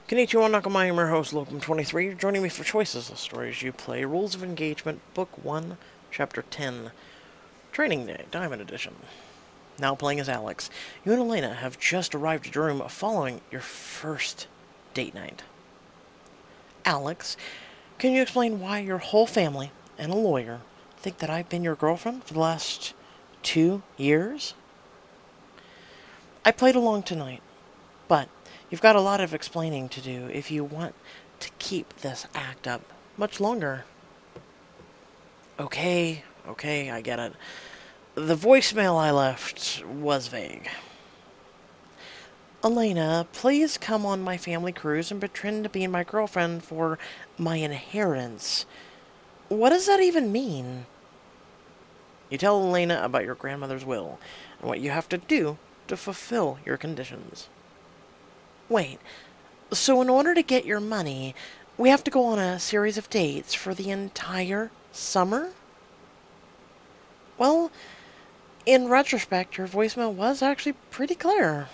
Konnichiwa Nakama, I'm your host, Locum23. You're joining me for Choices, the stories you play. Rules of Engagement, Book 1, Chapter 10. Training Day, Diamond Edition. Now playing as Alex. You and Elena have just arrived at your room following your first date night. Alex, can you explain why your whole family and a lawyer think that I've been your girlfriend for the last 2 years? I played along tonight, but you've got a lot of explaining to do if you want to keep this act up much longer. Okay, I get it. The voicemail I left was vague. Elena, please come on my family cruise and pretend to be my girlfriend for my inheritance. What does that even mean? You tell Elena about your grandmother's will and what you have to do to fulfill your conditions. Wait, so in order to get your money, we have to go on a series of dates for the entire summer? Well, in retrospect, your voicemail was actually pretty clear.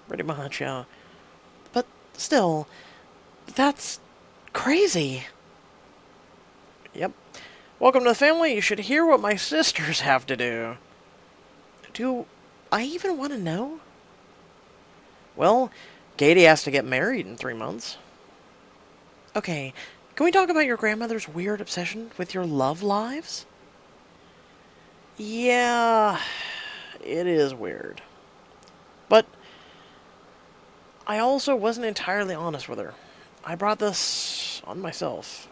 Pretty much, yeah. But still, that's crazy. Yep. Welcome to the family. You should hear what my sisters have to do. Do I even want to know? Well, Katie has to get married in 3 months. Okay, can we talk about your grandmother's weird obsession with your love lives? Yeah, it is weird. But I also wasn't entirely honest with her. I brought this on myself.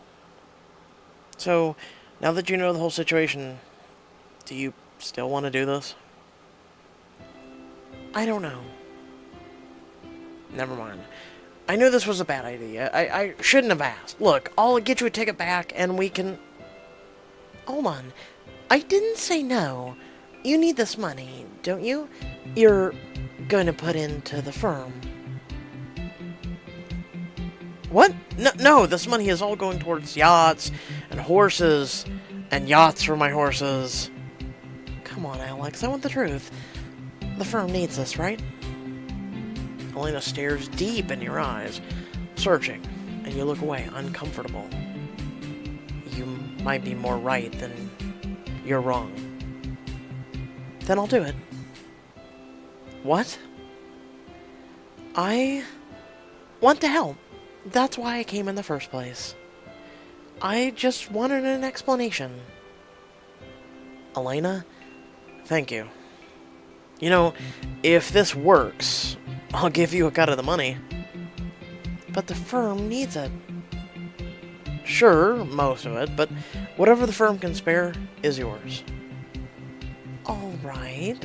So, now that you know the whole situation, do you still want to do this? I don't know. Never mind. I knew this was a bad idea. I shouldn't have asked. Look, I'll get you a ticket back and we can... Hold on. I didn't say no. You need this money, don't you? You're going to put into the firm. What? No, this money is all going towards yachts and horses and yachts for my horses. Come on, Alex, I want the truth. The firm needs this, right? Elena stares deep in your eyes, searching, and you look away, uncomfortable. You might be more right than you're wrong. Then I'll do it. What? I want to help. That's why I came in the first place. I just wanted an explanation. Elena, thank you. You know, if this works, I'll give you a cut of the money. But the firm needs it. Sure, most of it, but whatever the firm can spare is yours. All right.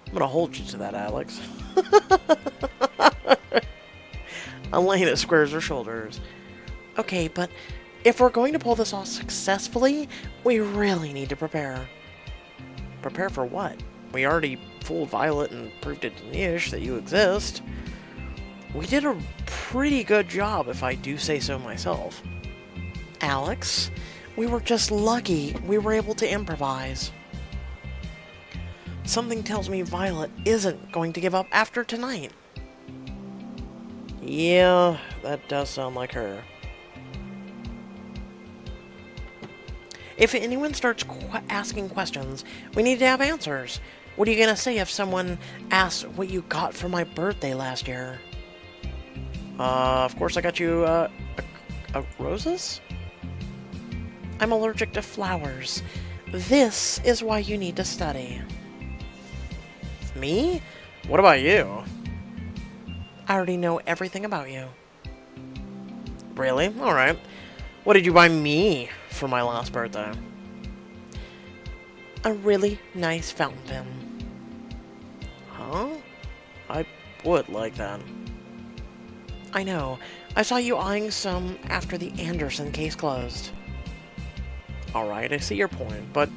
I'm gonna hold you to that, Alex. Elena squares her shoulders. Okay, but if we're going to pull this off successfully, we really need to prepare. Prepare for what? We already fooled Violet and proved it to Nish that you exist. We did a pretty good job, if I do say so myself. Alex, we were just lucky we were able to improvise. Something tells me Violet isn't going to give up after tonight. Yeah, that does sound like her. If anyone starts asking questions, we need to have answers. What are you going to say if someone asks what you got for my birthday last year? Of course I got you, roses? I'm allergic to flowers. This is why you need to study. Me? What about you? I already know everything about you. Really? Alright. What did you buy me for my last birthday? A really nice fountain pen. Huh? I would like that. I know. I saw you eyeing some after the Anderson case closed. Alright, I see your point, but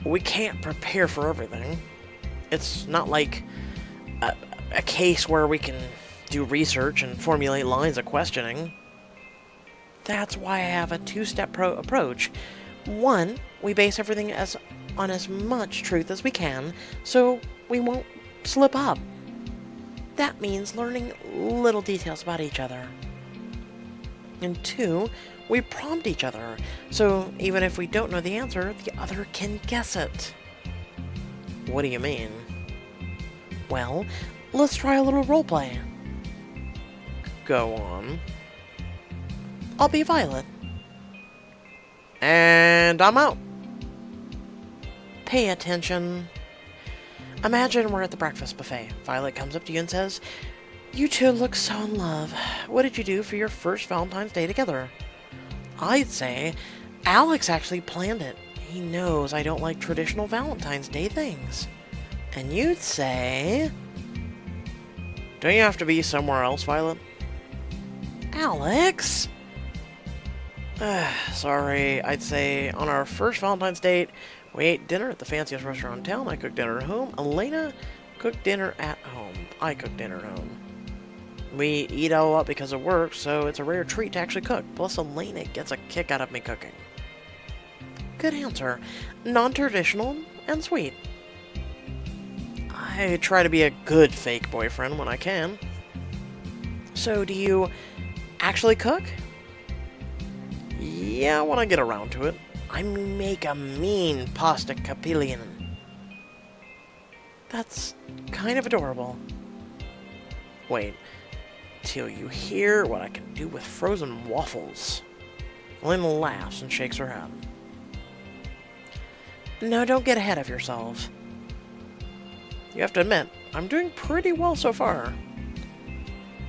we can't prepare for everything. It's not like a case where we can do research and formulate lines of questioning. That's why I have a two-step approach. One, we base everything on as much truth as we can, so we won't slip up. That means learning little details about each other. And 2, we prompt each other, so even if we don't know the answer, the other can guess it. What do you mean? Well, let's try a little roleplay. Go on. I'll be Violet. And I'm out. Pay attention. Imagine we're at the breakfast buffet. Violet comes up to you and says, "You two look so in love. What did you do for your first Valentine's Day together?" I'd say, "Alex actually planned it. He knows I don't like traditional Valentine's Day things." And you'd say, "Don't you have to be somewhere else, Violet?" "Alex?" Sorry, I'd say, "On our first Valentine's date, we ate dinner at the fanciest restaurant in town. I cooked dinner at home. Elena cooked dinner at home. I cooked dinner at home. We eat out a lot because of work, so it's a rare treat to actually cook. Plus, Elena gets a kick out of me cooking." Good answer. Non-traditional and sweet. I try to be a good fake boyfriend when I can. So, do you actually cook? Yeah, when I get around to it. I make a mean pasta capillion. That's kind of adorable. Wait, till you hear what I can do with frozen waffles. Elena laughs and shakes her head. No, don't get ahead of yourself. You have to admit, I'm doing pretty well so far.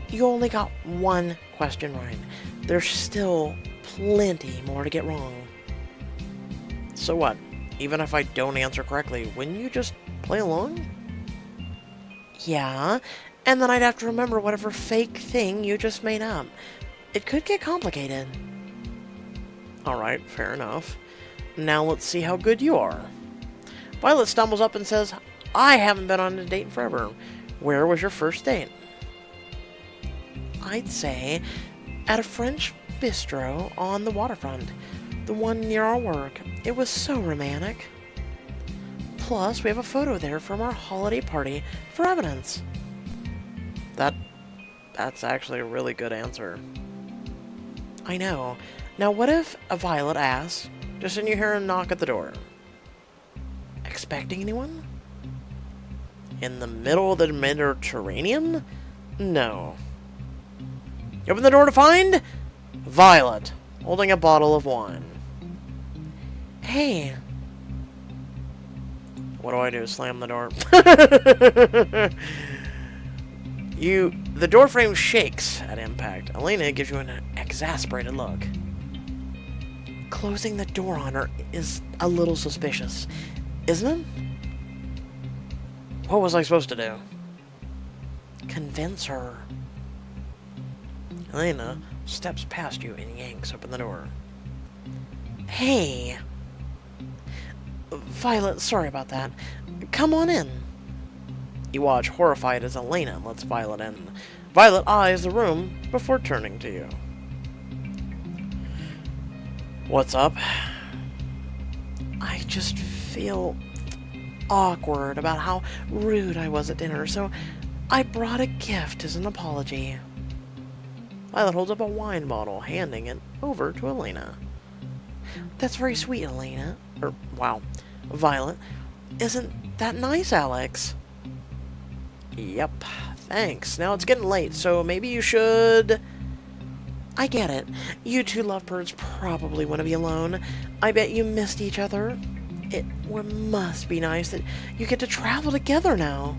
You only got one question right. There's still plenty more to get wrong. So what? Even if I don't answer correctly, wouldn't you just play along? Yeah, and then I'd have to remember whatever fake thing you just made up. It could get complicated. Alright, fair enough. Now let's see how good you are. Violet stumbles up and says, "I haven't been on a date in forever. Where was your first date?" I'd say, at a French bistro on the waterfront. The one near our work. It was so romantic. Plus, we have a photo there from our holiday party for evidence. That's actually a really good answer. I know. Now what if a Violet asks, just then you hear a knock at the door? Expecting anyone? In the middle of the Mediterranean? No. You open the door to find Violet, holding a bottle of wine. Hey. What do I do? Slam the door. The door frame shakes at impact. Elena gives you an exasperated look. Closing the door on her is a little suspicious, isn't it? What was I supposed to do? Convince her. Elena steps past you and yanks open the door. Hey. Violet, sorry about that. Come on in. You watch, horrified, as Elena lets Violet in. Violet eyes the room before turning to you. What's up? I just feel awkward about how rude I was at dinner, so I brought a gift as an apology. Violet holds up a wine bottle, handing it over to Elena. That's very sweet, Elena. Wow. Violet. Isn't that nice, Alex? Yep. Thanks. Now it's getting late, so maybe you should... I get it. You two lovebirds probably want to be alone. I bet you missed each other. It must be nice that you get to travel together now.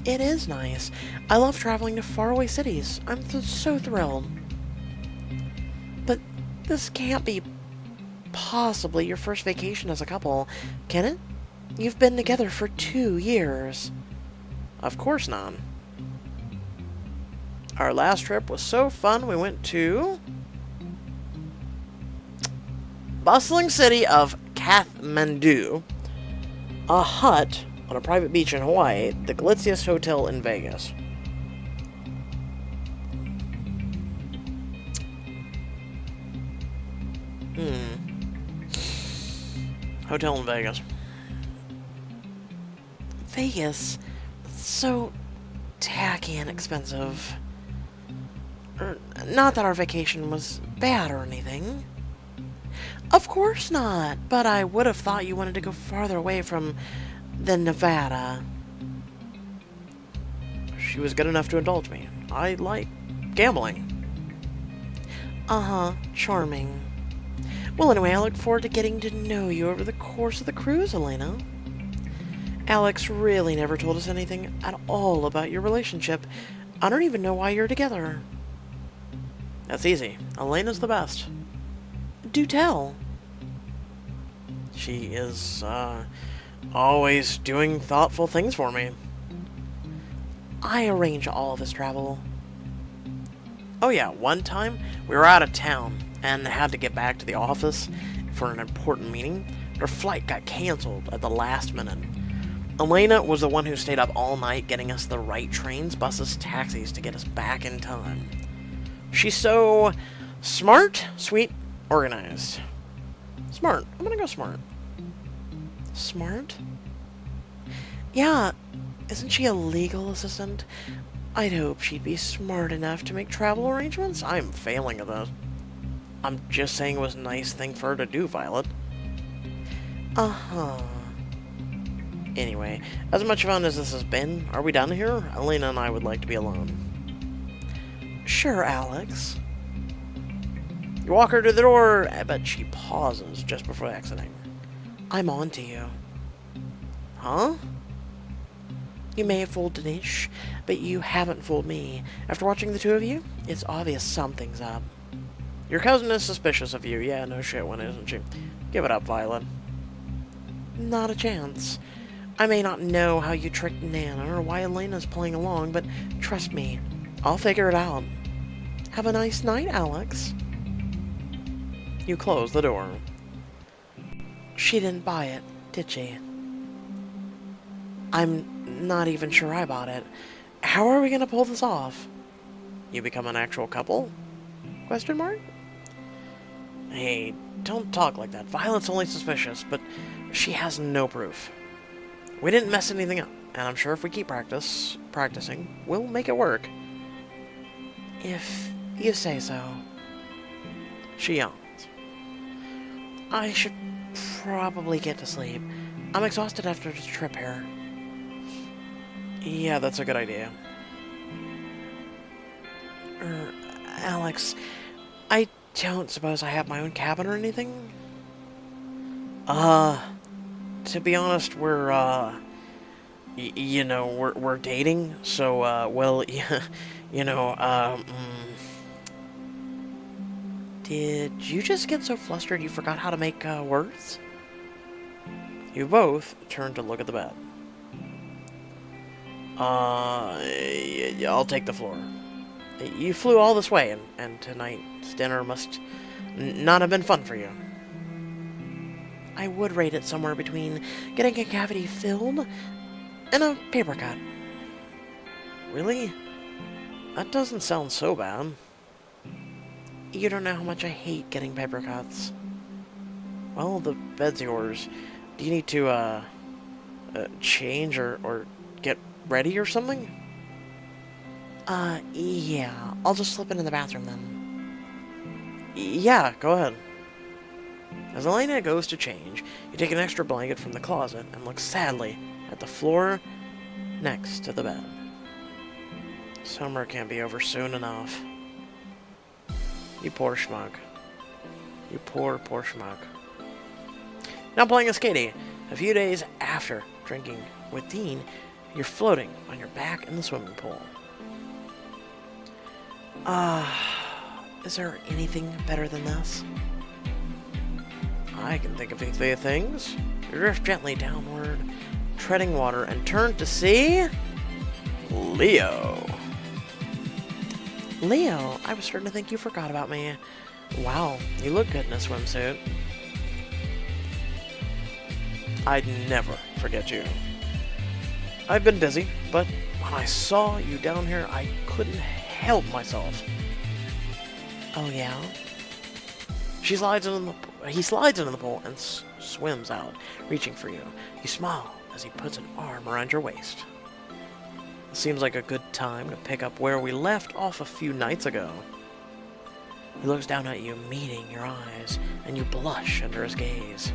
It is nice. I love traveling to faraway cities. I'm so thrilled. But this can't be possibly your first vacation as a couple, can it? You've been together for 2 years. Of course not. Our last trip was so fun, we went to bustling city of Kathmandu, a hut on a private beach in Hawaii, the glitziest hotel in Vegas. Hotel in Vegas. Vegas? So tacky and expensive. Not that our vacation was bad or anything. Of course not, but I would have thought you wanted to go farther away from than Nevada. She was good enough to indulge me. I like gambling. Uh-huh, charming. Well, anyway, I look forward to getting to know you over the course of the cruise, Elena. Alex really never told us anything at all about your relationship. I don't even know why you're together. That's easy. Elena's the best. Do tell. She is, always doing thoughtful things for me. I arrange all of this travel. Oh yeah, one time we were out of town and had to get back to the office for an important meeting. Our flight got canceled at the last minute. Elena was the one who stayed up all night getting us the right trains, buses, taxis to get us back in time. She's so smart, sweet, organized. Smart. I'm gonna go smart. Smart? Yeah, isn't she a legal assistant? I'd hope she'd be smart enough to make travel arrangements. I'm failing at that. I'm just saying it was a nice thing for her to do, Violet. Uh-huh. Anyway, as much fun as this has been, are we done here? Elena and I would like to be alone. Sure, Alex. You walk her to the door, but she pauses just before exiting. I'm on to you. Huh? You may have fooled Dinesh, but you haven't fooled me. After watching the two of you, it's obvious something's up. Your cousin is suspicious of you. Yeah, no shit one, isn't she? Give it up, Violet. Not a chance. I may not know how you tricked Nana or why Elena's playing along, but trust me, I'll figure it out. Have a nice night, Alex. You close the door. She didn't buy it, did she? I'm not even sure I bought it. How are we gonna pull this off? You become an actual couple? Question mark? Hey, don't talk like that. Violet's only suspicious, but she has no proof. We didn't mess anything up, and I'm sure if we keep practicing, we'll make it work. If you say so. She yawns. I should probably get to sleep. I'm exhausted after the trip here. Yeah, that's a good idea. Alex, I don't suppose I have my own cabin or anything? To be honest, we're, you know, we're dating, so, well, yeah, you know, Did you just get so flustered you forgot how to make, words? You both turn to look at the bed. I'll take the floor. You flew all this way, and tonight's dinner must not have been fun for you. I would rate it somewhere between getting a cavity filled and a paper cut. Really? That doesn't sound so bad. You don't know how much I hate getting paper cuts. Well, the bed's yours. Do you need to, change or get ready or something? Yeah. I'll just slip into the bathroom then. Yeah, go ahead. As Elena goes to change, you take an extra blanket from the closet and look sadly at the floor next to the bed. Summer can't be over soon enough. You poor schmuck. You poor schmuck. Now playing as Katie. A few days after drinking with Dean, you're floating on your back in the swimming pool. Is there anything better than this? I can think of a few things. You drift gently downward, treading water, and turn to see Leo. Leo, I was starting to think you forgot about me. Wow, you look good in a swimsuit. I'd never forget you. I've been busy, but when I saw you down here, I couldn't help myself. Oh yeah? He slides into the pool and swims out, reaching for you. You smile as he puts an arm around your waist. Seems like a good time to pick up where we left off a few nights ago. He looks down at you, meeting your eyes, and you blush under his gaze.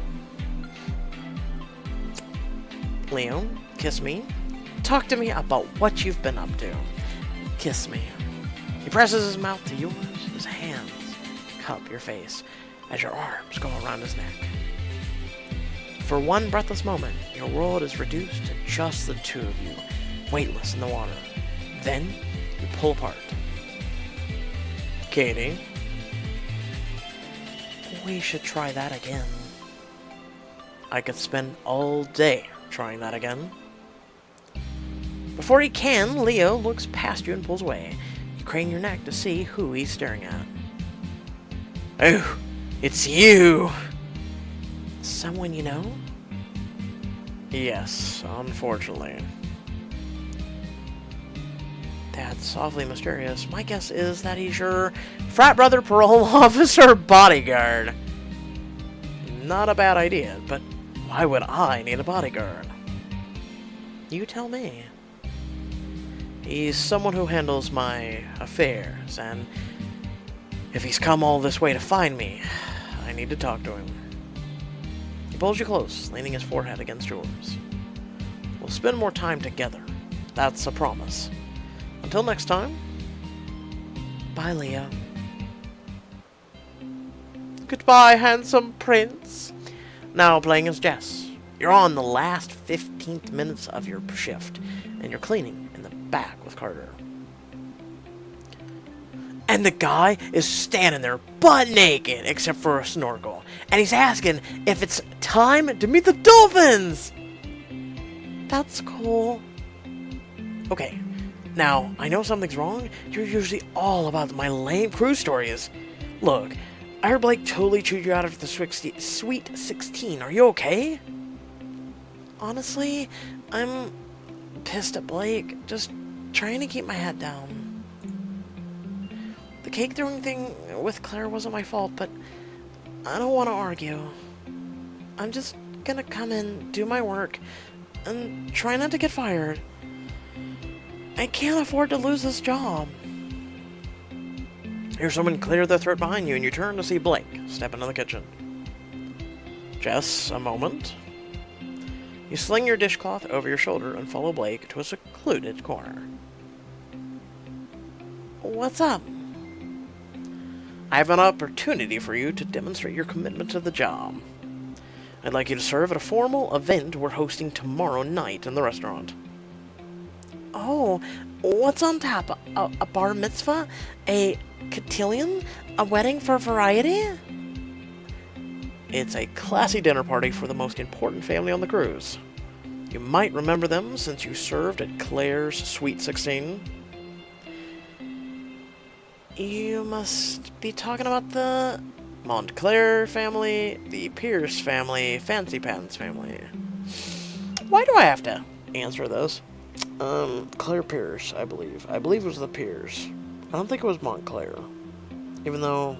Leo, kiss me. Talk to me about what you've been up to. Kiss me. He presses his mouth to yours, his hands cup your face as your arms go around his neck. For one breathless moment, your world is reduced to just the two of you, weightless in the water. Then, you pull apart. Katie? We should try that again. I could spend all day trying that again. Before he can, Leo looks past you and pulls away. You crane your neck to see who he's staring at. Oh, it's you! Someone you know? Yes, unfortunately. That's awfully mysterious. My guess is that he's your frat brother, parole officer, bodyguard. Not a bad idea, but why would I need a bodyguard? You tell me. He's someone who handles my affairs, and if he's come all this way to find me, I need to talk to him. He pulls you close, leaning his forehead against yours. We'll spend more time together. That's a promise. Until next time, bye, Leo. Goodbye, handsome prince. Now playing as Jess. You're on the last 15th minutes of your shift, and you're cleaning in the back with Carter. And the guy is standing there butt naked, except for a snorkel. And he's asking if it's time to meet the dolphins! That's cool. Okay, now, I know something's wrong. You're usually all about my lame cruise stories. Look, I heard Blake totally chewed you out of the Sweet 16. Are you okay? Honestly, I'm pissed at Blake. Just trying to keep my head down. The cake throwing thing with Claire wasn't my fault, but I don't want to argue. I'm just gonna come in, do my work, and try not to get fired. I can't afford to lose this job. Hear someone clear their throat behind you, and you turn to see Blake step into the kitchen. Jess, a moment. You sling your dishcloth over your shoulder and follow Blake to a secluded corner. What's up? I have an opportunity for you to demonstrate your commitment to the job. I'd like you to serve at a formal event we're hosting tomorrow night in the restaurant. Oh, what's on tap? A bar mitzvah? A cotillion? A wedding for variety? It's a classy dinner party for the most important family on the cruise. You might remember them since you served at Claire's Sweet 16. You must be talking about the Montclair family, the Pierce family, Fancy Pants family. Why do I have to answer those? Claire Pierce, I believe. I believe it was the Pierce. I don't think it was Montclair. Even though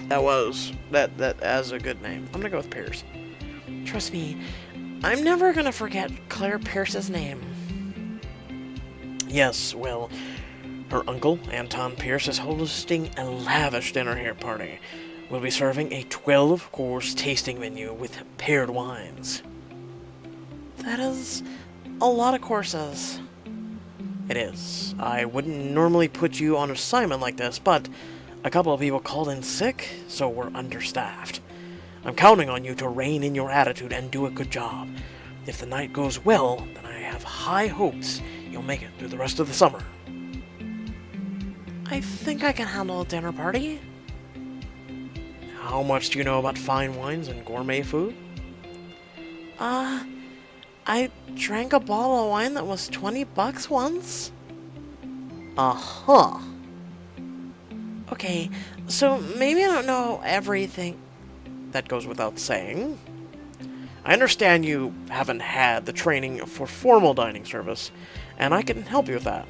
that has a good name. I'm gonna go with Pierce. Trust me, I'm never gonna forget Claire Pierce's name. Yes, well, her uncle, Anton Pierce, is hosting a lavish dinner here party. We'll be serving a 12-course tasting menu with paired wines. That is a lot of courses. It is. I wouldn't normally put you on assignment like this, but a couple of people called in sick, so we're understaffed. I'm counting on you to rein in your attitude and do a good job. If the night goes well, then I have high hopes you'll make it through the rest of the summer. I think I can handle a dinner party. How much do you know about fine wines and gourmet food? I drank a bottle of wine that was $20 once. Uh-huh. Okay, so maybe I don't know everything. That goes without saying. I understand you haven't had the training for formal dining service, and I can help you with that.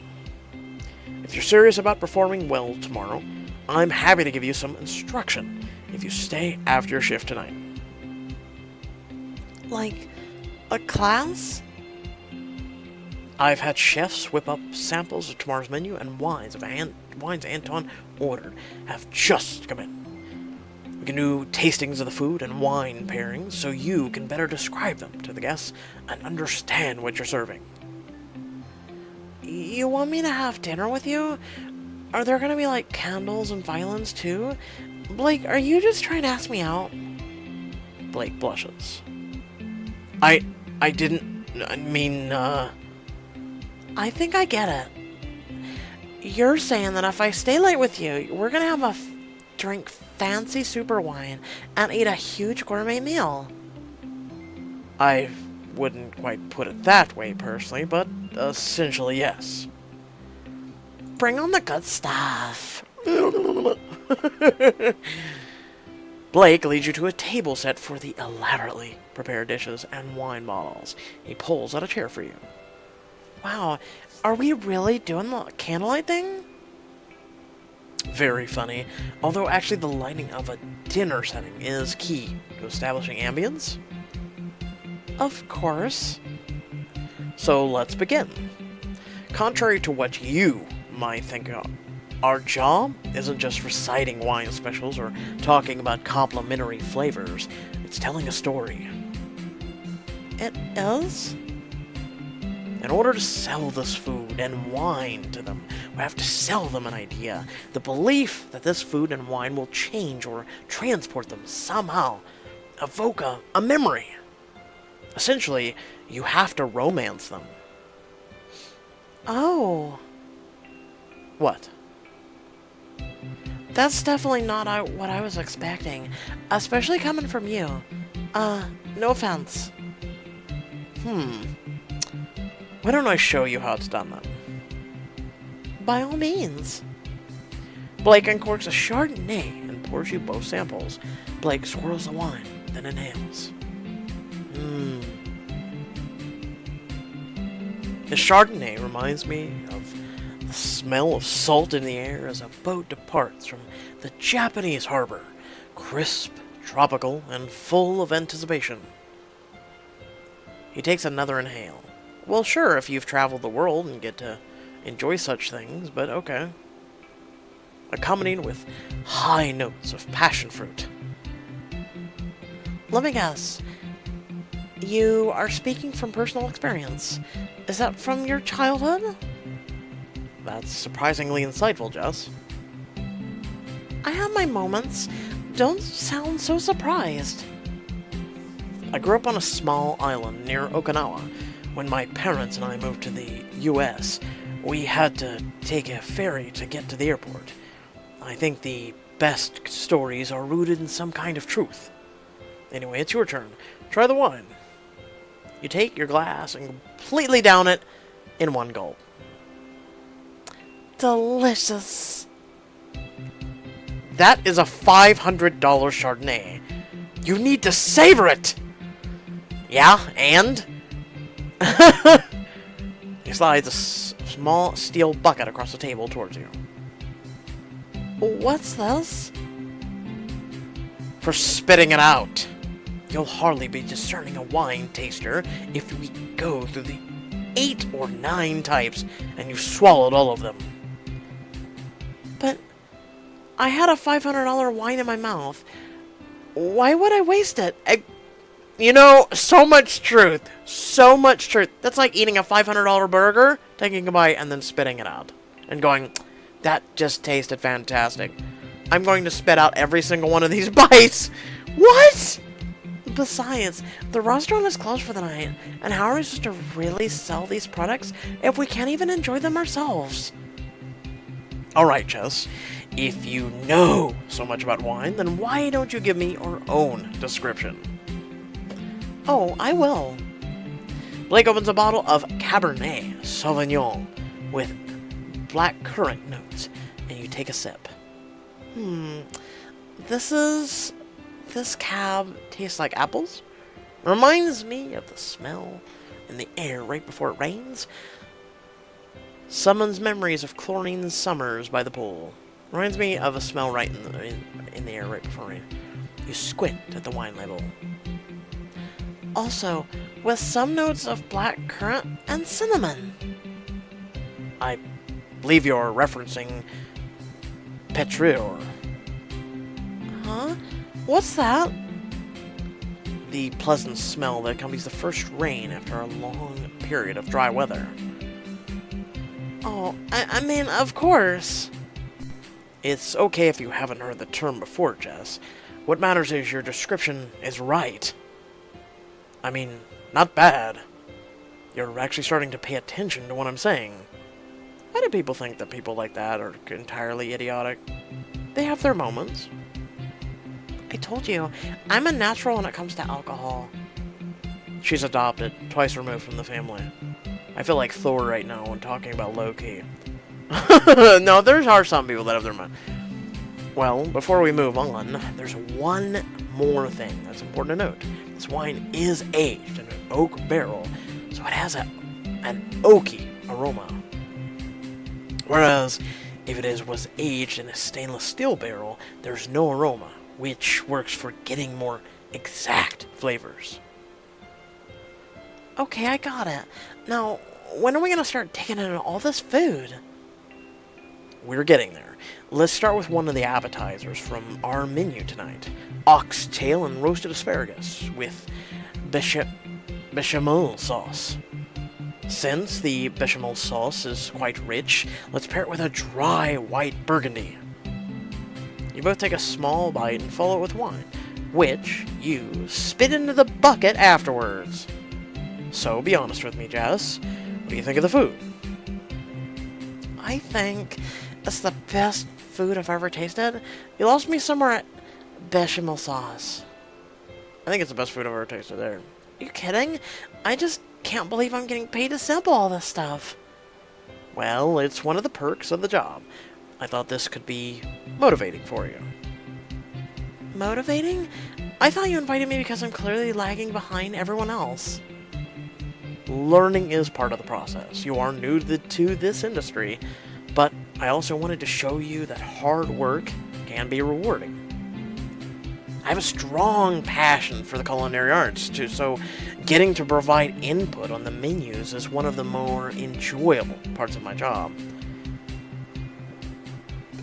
If you're serious about performing well tomorrow, I'm happy to give you some instruction if you stay after your shift tonight. Like a class? I've had chefs whip up samples of tomorrow's menu, and wines Anton ordered have just come in. We can do tastings of the food and wine pairings so you can better describe them to the guests and understand what you're serving. You want me to have dinner with you? Are there gonna be, like, candles and violins, too? Blake, are you just trying to ask me out? Blake blushes. I didn't mean, I think I get it. You're saying that if I stay late with you, we're gonna have drink fancy super wine and eat a huge gourmet meal. I wouldn't quite put it that way, personally, but essentially, yes. Bring on the good stuff. Blake leads you to a table set for the elaborately prepared dishes and wine bottles. He pulls out a chair for you. Wow, are we really doing the candlelight thing? Very funny, although actually the lighting of a dinner setting is key to establishing ambience. Of course. So let's begin. Contrary to what you might think of, our job isn't just reciting wine specials or talking about complimentary flavors. It's telling a story. It is? In order to sell this food and wine to them, we have to sell them an idea. The belief that this food and wine will change or transport them somehow. Evoke a memory. Essentially, you have to romance them. Oh. What? That's definitely not what I was expecting. Especially coming from you. No offense. Why don't I show you how it's done then? By all means. Blake uncorks a Chardonnay and pours you both samples. Blake swirls the wine, then inhales. The Chardonnay reminds me of the smell of salt in the air as a boat departs from the Japanese harbor, crisp, tropical, and full of anticipation. He takes another inhale. Well, sure, if you've traveled the world and get to enjoy such things, but okay. Accompanied with high notes of passion fruit. Let me guess. You are speaking from personal experience. Is that from your childhood? That's surprisingly insightful, Jess. I have my moments. Don't sound so surprised. I grew up on a small island near Okinawa. When my parents and I moved to the U.S., we had to take a ferry to get to the airport. I think the best stories are rooted in some kind of truth. Anyway, it's your turn. Try the wine. You take your glass and completely down it in one gulp. Delicious. That is a $500 Chardonnay. You need to savor it! Yeah, and? He slides a small steel bucket across the table towards you. What's this? For spitting it out. You'll hardly be discerning a wine taster if we go through the 8 or 9 types and you've swallowed all of them. But I had a $500 wine in my mouth. Why would I waste it? You know, so much truth. So much truth. That's like eating a $500 burger, taking a bite, and then spitting it out. And going, that just tasted fantastic. I'm going to spit out every single one of these bites. What? Besides, the restaurant is closed for the night. And how are we supposed to really sell these products if we can't even enjoy them ourselves? Alright, Jess. If you know so much about wine, then why don't you give me your own description? Oh, I will. Blake opens a bottle of Cabernet Sauvignon with black currant notes, and you take a sip. This cab tastes like apples. Reminds me of the smell in the air right before it rains. Summons memories of chlorine summers by the pool. Reminds me of a smell right in the air right before rain. You squint at the wine label. Also, with some notes of black currant and cinnamon. I believe you're referencing petrior. Huh? What's that? The pleasant smell that accompanies the first rain after a long period of dry weather. Oh, I mean, of course. It's okay if you haven't heard the term before, Jess. What matters is your description is right. I mean, not bad. You're actually starting to pay attention to what I'm saying. Why do people think that people like that are entirely idiotic? They have their moments. I told you, I'm a natural when it comes to alcohol. She's adopted, twice removed from the family. I feel like Thor right now when talking about Loki. No, there are some people that have their mind. Well, before we move on, there's one more thing that's important to note. This wine is aged in an oak barrel, so it has an oaky aroma. Whereas, if it was aged in a stainless steel barrel, there's no aroma, which works for getting more exact flavors. Okay, I got it. Now, when are we going to start taking in all this food? We're getting there. Let's start with one of the appetizers from our menu tonight. Oxtail and roasted asparagus with bechamel sauce. Since the bechamel sauce is quite rich, let's pair it with a dry white burgundy. You both take a small bite and follow it with wine, which you spit into the bucket afterwards. So, be honest with me, Jess. What do you think of the food? I think it's the best food I've ever tasted. You lost me somewhere at bechamel sauce. I think it's the best food I've ever tasted there. Are you kidding? I just can't believe I'm getting paid to sample all this stuff. Well, it's one of the perks of the job. I thought this could be motivating for you. Motivating? I thought you invited me because I'm clearly lagging behind everyone else. Learning is part of the process. You are new to this industry, but I also wanted to show you that hard work can be rewarding. I have a strong passion for the culinary arts, too, so getting to provide input on the menus is one of the more enjoyable parts of my job.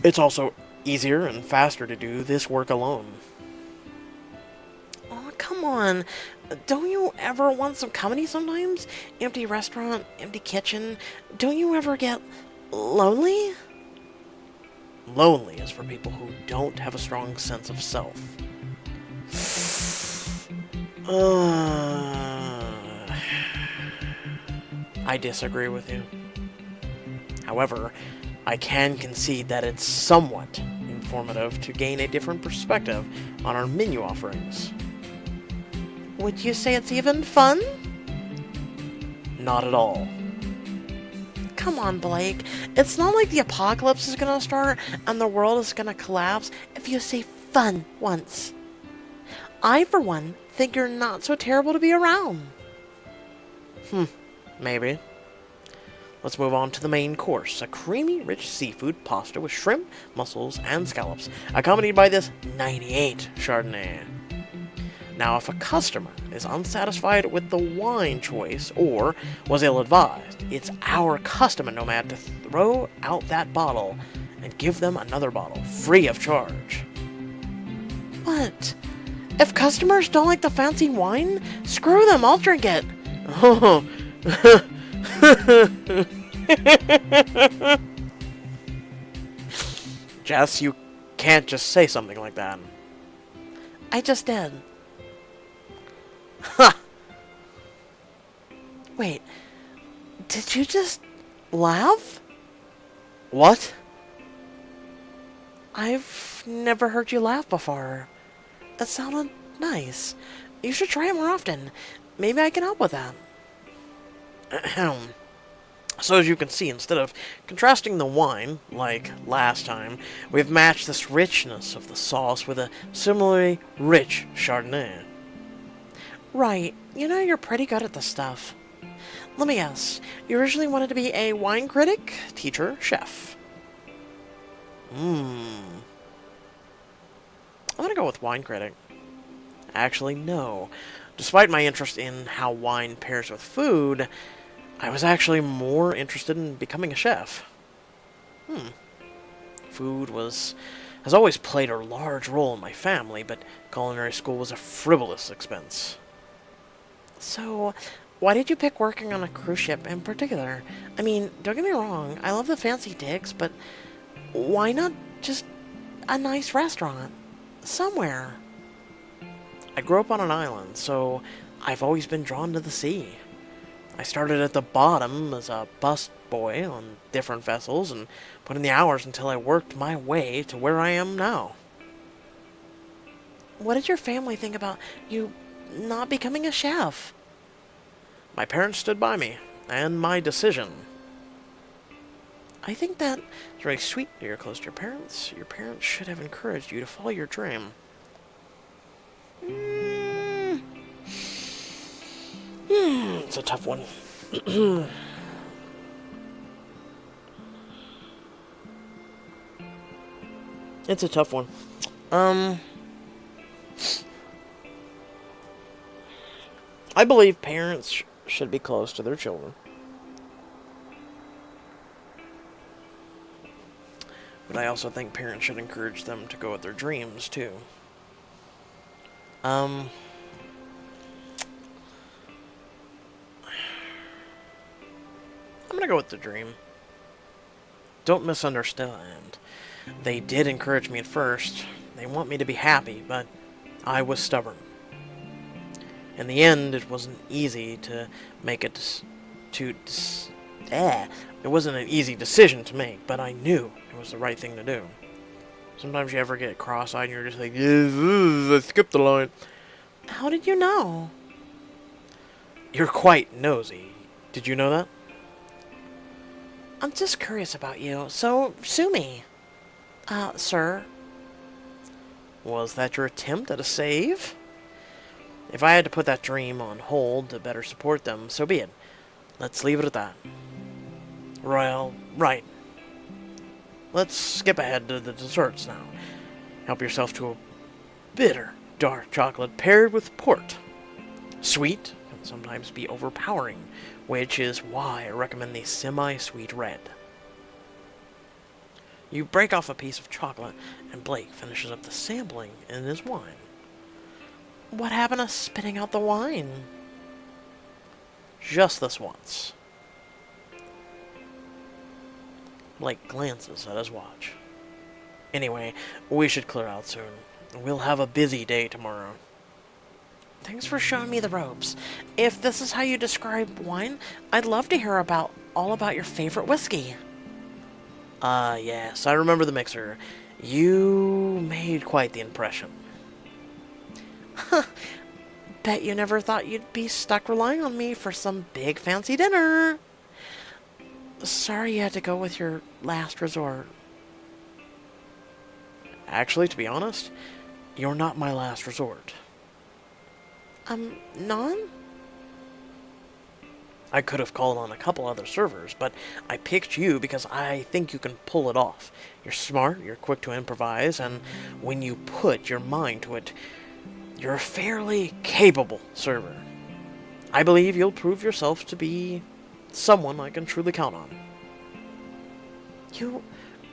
It's also easier and faster to do this work alone. Oh, come on. Don't you ever want some company sometimes? Empty restaurant, empty kitchen. Don't you ever get lonely? Lonely is for people who don't have a strong sense of self. I disagree with you. However, I can concede that it's somewhat informative to gain a different perspective on our menu offerings. Would you say it's even fun? Not at all. Come on, Blake. It's not like the apocalypse is gonna start and the world is gonna collapse if you say fun once. I, for one, think you're not so terrible to be around. Maybe. Let's move on to the main course, a creamy, rich seafood pasta with shrimp, mussels, and scallops, accompanied by this 98 Chardonnay. Now, if a customer is unsatisfied with the wine choice or was ill-advised, it's our custom at Nomad to throw out that bottle and give them another bottle, free of charge. What? If customers don't like the fancy wine, screw them, I'll drink it. Oh. Jess, you can't just say something like that. I just did. Ha! Wait, did you just laugh? What? I've never heard you laugh before. That sounded nice. You should try it more often. Maybe I can help with that. So as you can see, instead of contrasting the wine, like last time, we've matched this richness of the sauce with a similarly rich Chardonnay. Right. You know, you're pretty good at this stuff. Let me guess. You originally wanted to be a wine critic, teacher, chef. I'm gonna go with wine critic. Actually, no. Despite my interest in how wine pairs with food, I was actually more interested in becoming a chef. Food has always played a large role in my family, but culinary school was a frivolous expense. So, why did you pick working on a cruise ship in particular? I mean, don't get me wrong, I love the fancy digs, but why not just a nice restaurant? Somewhere. I grew up on an island, so I've always been drawn to the sea. I started at the bottom as a bus boy on different vessels and put in the hours until I worked my way to where I am now. What did your family think about you not becoming a chef? My parents stood by me, and my decision. I think that is very sweet that you're close to your parents. Your parents should have encouraged you to follow your dream. It's a tough one. It's a tough one. I believe parents should be close to their children. But I also think parents should encourage them to go with their dreams, too. I'm gonna go with the dream. Don't misunderstand. They did encourage me at first. They want me to be happy, but I was stubborn. In the end, it wasn't easy to make it it wasn't an easy decision to make, but I knew it was the right thing to do. Sometimes you ever get cross-eyed and you're just like, I skipped the line. How did you know? You're quite nosy. Did you know that? I'm just curious about you, so sue me. Sir? Was that your attempt at a save? If I had to put that dream on hold to better support them, so be it. Let's leave it at that. Well, right. Let's skip ahead to the desserts now. Help yourself to a bitter, dark chocolate paired with port. Sweet can sometimes be overpowering, which is why I recommend the semi-sweet red. You break off a piece of chocolate, and Blake finishes up the sampling in his wine. What happened to spitting out the wine? Just this once. Blake glances at his watch. Anyway, we should clear out soon. We'll have a busy day tomorrow. Thanks for showing me the ropes. If this is how you describe wine, I'd love to hear all about your favorite whiskey. Yes, I remember the mixer. You made quite the impression. Bet you never thought you'd be stuck relying on me for some big fancy dinner. Sorry you had to go with your last resort. Actually, to be honest, you're not my last resort. None? I could have called on a couple other servers, but I picked you because I think you can pull it off. You're smart, you're quick to improvise, and when you put your mind to it, you're a fairly capable server. I believe you'll prove yourself to be someone I can truly count on. You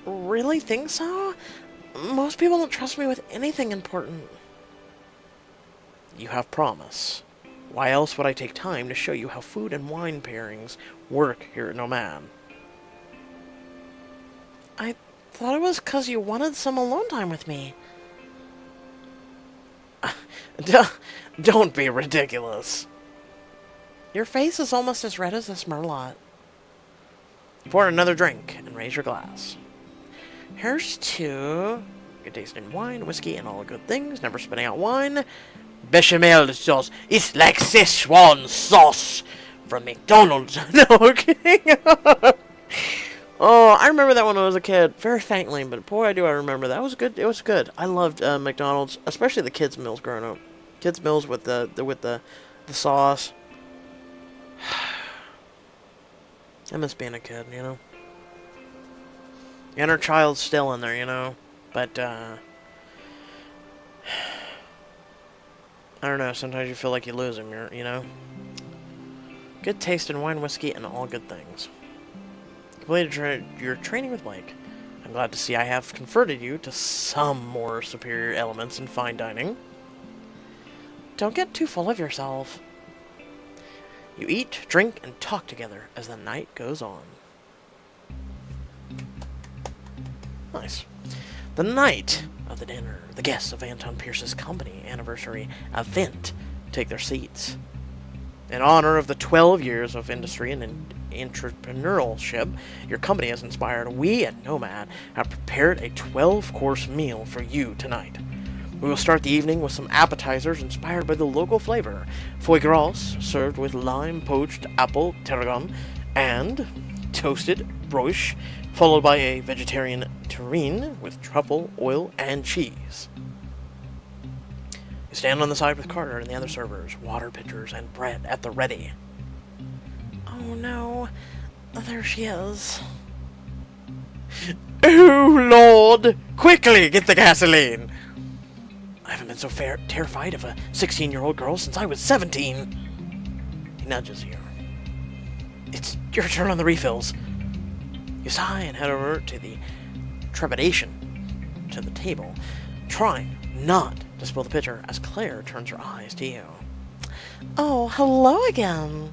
really think so? Most people don't trust me with anything important. You have promise. Why else would I take time to show you how food and wine pairings work here at Nomad? I thought it was 'cause you wanted some alone time with me. Don't be ridiculous. Your face is almost as red as this merlot. Pour another drink and raise your glass. Here's to good tasting wine, whiskey, and all good things. Never spitting out wine. Bechamel sauce. It's like Szechuan sauce from McDonald's. No, okay. Oh, I remember that when I was a kid, very faintly, but boy, do I remember that. It was good. It was good. I loved McDonald's, especially the kids' meals growing up. Kids' meals with the sauce. I miss being a kid, you know. The inner child's still in there, you know. But I don't know, sometimes you feel like you lose them, you know? Good taste in wine, whiskey, and all good things. Completed your training with Blake. I'm glad to see I have converted you to some more superior elements in fine dining. Don't get too full of yourself. You eat, drink, and talk together as the night goes on. Nice. The night of the dinner, the guests of Anton Pierce's company anniversary event take their seats. In honor of the 12 years of industry and entrepreneurship your company has inspired, we at Nomad have prepared a 12-course meal for you tonight. We will start the evening with some appetizers inspired by the local flavor. Foie gras served with lime-poached apple tarragon and toasted broche, followed by a vegetarian terrine with truffle, oil, and cheese. You stand on the side with Carter and the other servers, water pitchers and bread at the ready. Oh no, there she is. Oh Lord, quickly get the gasoline. I haven't been so terrified of a 16-year-old girl since I was 17. He nudges you. It's your turn on the refills. You sigh and head over to the trepidation to the table, trying not to spill the pitcher as Claire turns her eyes to you. Oh, hello again.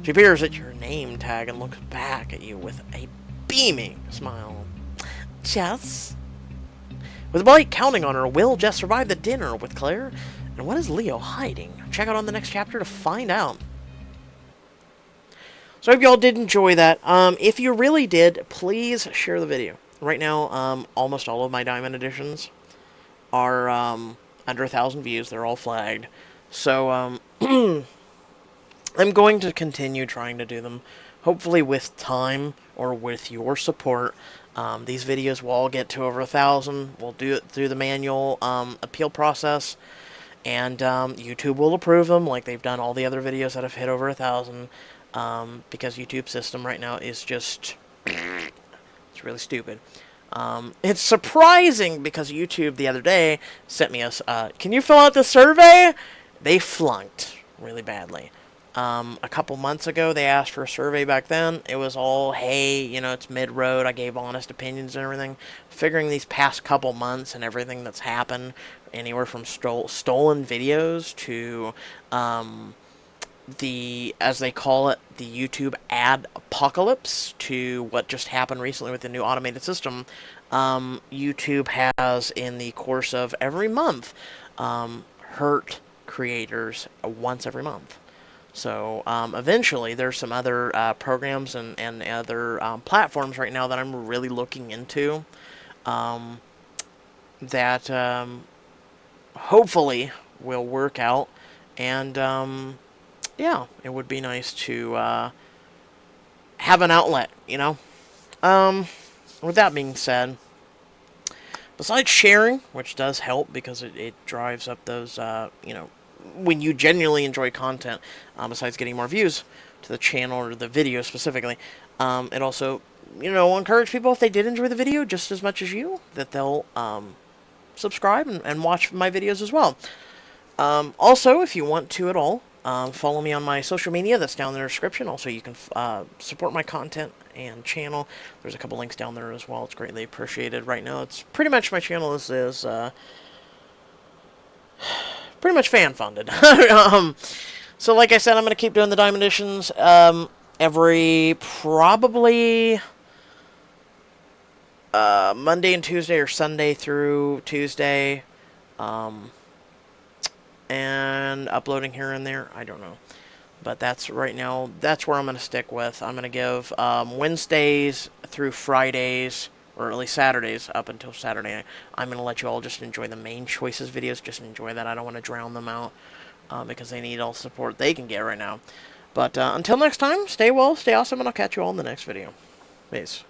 She peers at your name tag and looks back at you with a beaming smile. Jess? With Blake counting on her, will Jess survive the dinner with Claire? And what is Leo hiding? Check out on the next chapter to find out. So I hope y'all did enjoy that. If you really did, please share the video. Right now, almost all of my Diamond Editions are under 1,000 views. They're all flagged. So I'm going to continue trying to do them, hopefully with time or with your support. These videos will all get to over 1,000. We'll do it through the manual appeal process, and YouTube will approve them like they've done all the other videos that have hit over 1,000. Because YouTube's system right now is just, it's really stupid. It's surprising because YouTube the other day sent me a, can you fill out the survey? They flunked really badly. A couple months ago, they asked for a survey back then. It was all, hey, you know, it's mid-road. I gave honest opinions and everything. Figuring these past couple months and everything that's happened, anywhere from stolen videos to, as they call it, the YouTube ad apocalypse, to what just happened recently with the new automated system. YouTube has, in the course of every month, hurt creators once every month. So eventually there's some other programs and other platforms right now that I'm really looking into that hopefully will work out. And yeah, it would be nice to have an outlet, you know? With that being said, besides sharing, which does help because it drives up those, you know, when you genuinely enjoy content, besides getting more views to the channel or the video specifically, it also, you know, encourage people, if they did enjoy the video just as much as you, that they'll subscribe and watch my videos as well. Also, if you want to at all, follow me on my social media. That's down in the description. Also, you can support my content and channel. There's a couple links down there as well. It's greatly appreciated. Right now, it's pretty much, my channel is pretty much fan-funded. So like I said, I'm going to keep doing the Diamond Editions every, probably, Monday and Tuesday, or Sunday through Tuesday. And uploading here and there, I don't know. But that's, right now, that's where I'm going to stick with. I'm going to give Wednesdays through Fridays, or at least Saturdays, up until Saturday. I'm going to let you all just enjoy the main choices videos. Just enjoy that. I don't want to drown them out because they need all the support they can get right now. But until next time, stay well, stay awesome, and I'll catch you all in the next video. Peace.